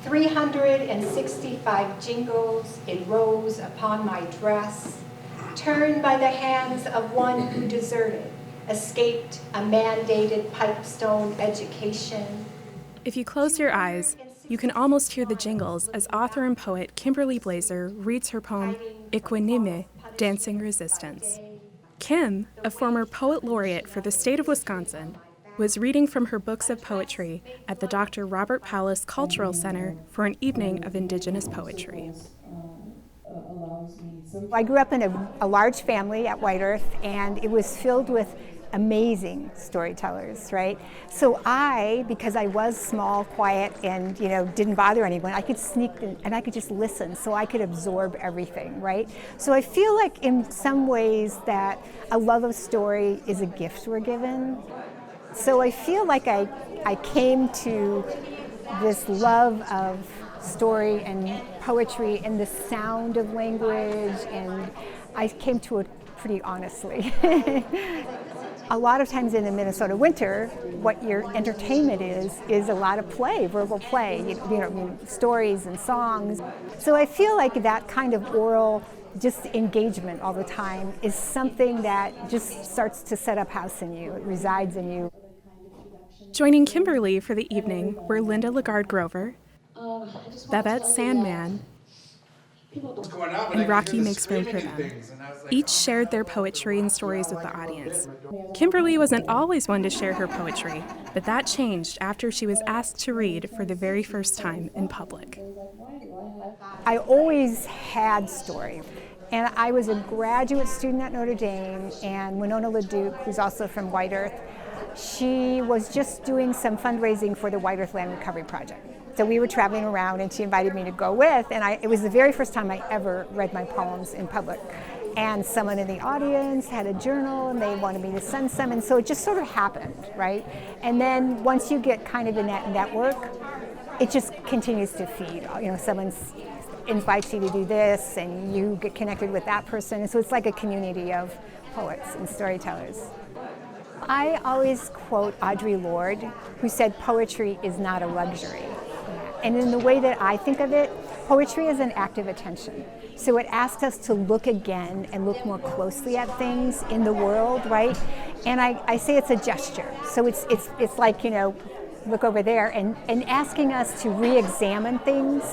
365 jingles in rows upon my dress, turned by the hands of one who deserted, escaped a mandated pipestone education. If you close your eyes, you can almost hear the jingles as author and poet Kim Blaeser reads her poem Equanime, Dancing Resistance. Kim, a former Poet Laureate for the state of Wisconsin, was reading from her books of poetry at the Dr. Robert Pallas Cultural Center for an evening of Indigenous poetry. I grew up in a large family at White Earth, and it was filled with amazing storytellers, right? So because I was small, quiet, and didn't bother anyone, I could sneak in and I could just listen, so I could absorb everything, right? So I feel like in some ways that a love of story is a gift we're given. So I feel like I came to this love of story and poetry and the sound of language, and I came to it pretty honestly. A lot of times in the Minnesota winter, what your entertainment is a lot of play, verbal play, stories and songs. So I feel like that kind of oral just engagement all the time is something that just starts to set up house in you. It resides in you. Joining Kimberly for the evening were Linda Lagarde Grover, Babette Sandman, and Rocky Makes Room for Them. Each shared their poetry and stories with the audience. Kimberly wasn't always one to share her poetry, but that changed after she was asked to read for the very first time in public. I always had story. And I was a graduate student at Notre Dame, and Winona LaDuke, who's also from White Earth, she was just doing some fundraising for the White Earth Land Recovery Project. So we were traveling around, and she invited me to go with, and it was the very first time I ever read my poems in public. And someone in the audience had a journal, and they wanted me to send some, and so it just sort of happened, right? And then once you get kind of in that network, it just continues to feed. Someone invites you to do this, and you get connected with that person, and so it's like a community of poets and storytellers. I always quote Audre Lorde, who said poetry is not a luxury. And in the way that I think of it, poetry is an act of attention. So it asks us to look again and look more closely at things in the world, right? And I say it's a gesture. So it's like, look over there and asking us to re-examine things.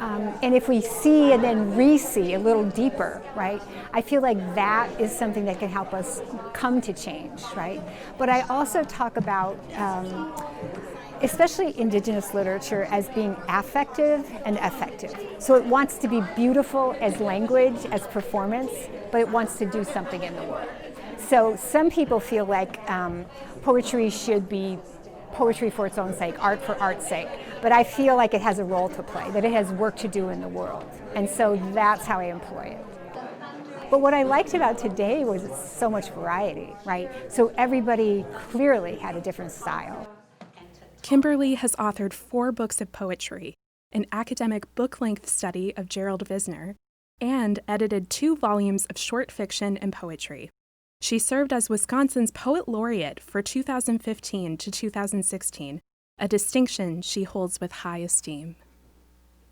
And if we see and then re-see a little deeper, right, I feel like that is something that can help us come to change, right? But I also talk about especially Indigenous literature as being affective and effective. So it wants to be beautiful as language, as performance, but it wants to do something in the world. So some people feel like poetry should be poetry for its own sake, art for art's sake. But I feel like it has a role to play, that it has work to do in the world. And so that's how I employ it. But what I liked about today was so much variety, right? So everybody clearly had a different style. Kimberly has authored 4 books of poetry, an academic book-length study of Gerald Visner, and edited 2 volumes of short fiction and poetry. She served as Wisconsin's Poet Laureate for 2015 to 2016, a distinction she holds with high esteem.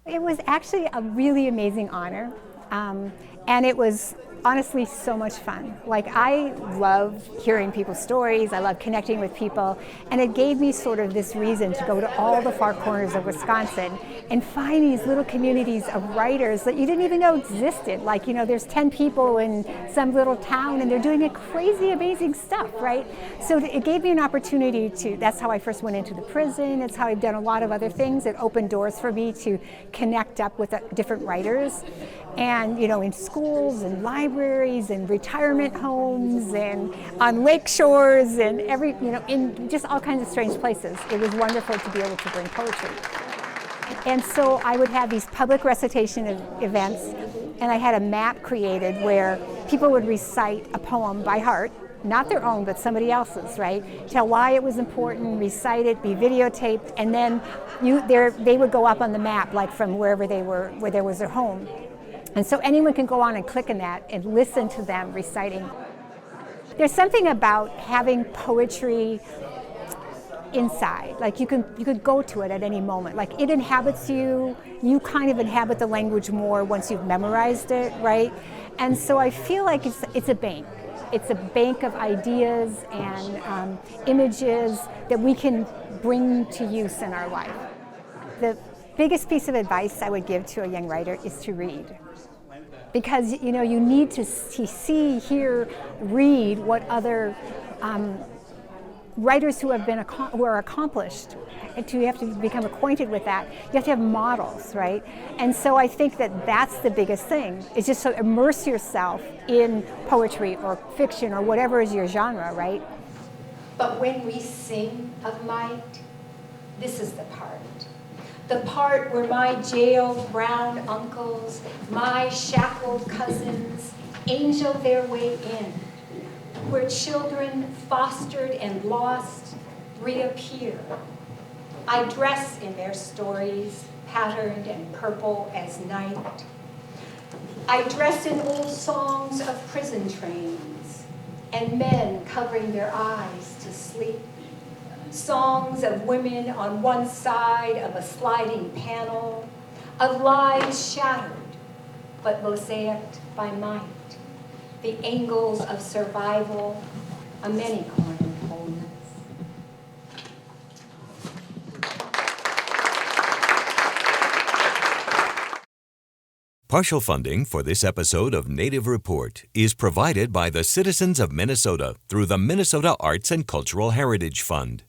It was actually a really amazing honor, and it was honestly so much fun. Like, I love hearing people's stories, I love connecting with people, and it gave me sort of this reason to go to all the far corners of Wisconsin and find these little communities of writers that you didn't even know existed. Like, there's 10 people in some little town and they're doing a crazy, amazing stuff, right? So it gave me an opportunity that's how I first went into the prison, it's how I've done a lot of other things. It opened doors for me to connect up with different writers. And, in schools and libraries and retirement homes and on lake shores and in just all kinds of strange places. It was wonderful to be able to bring poetry. And so I would have these public recitation events, and I had a map created where people would recite a poem by heart, not their own, but somebody else's, right? Tell why it was important, recite it, be videotaped, and then they would go up on the map, like from wherever they were, where there was their home. And so anyone can go on and click on that and listen to them reciting. There's something about having poetry inside. Like you could go to it at any moment. Like it inhabits you. You kind of inhabit the language more once you've memorized it, right? And so I feel like it's a bank. It's a bank of ideas and images that we can bring to use in our life. The biggest piece of advice I would give to a young writer is to read. Because you need to see, hear, read what other writers who are accomplished. And you have to become acquainted with that. You have to have models, right? And so I think that that's the biggest thing. Is just to immerse yourself in poetry or fiction or whatever is your genre, right? But when we sing of might, this is the part. The part where my jailed brown uncles, my shackled cousins, angel their way in, where children fostered and lost reappear. I dress in their stories, patterned and purple as night. I dress in old songs of prison trains and men covering their eyes to sleep. Songs of women on one side of a sliding panel, of lives shattered, but mosaicked by might. The angles of survival, a many-cornered wholeness. Partial funding for this episode of Native Report is provided by the citizens of Minnesota through the Minnesota Arts and Cultural Heritage Fund.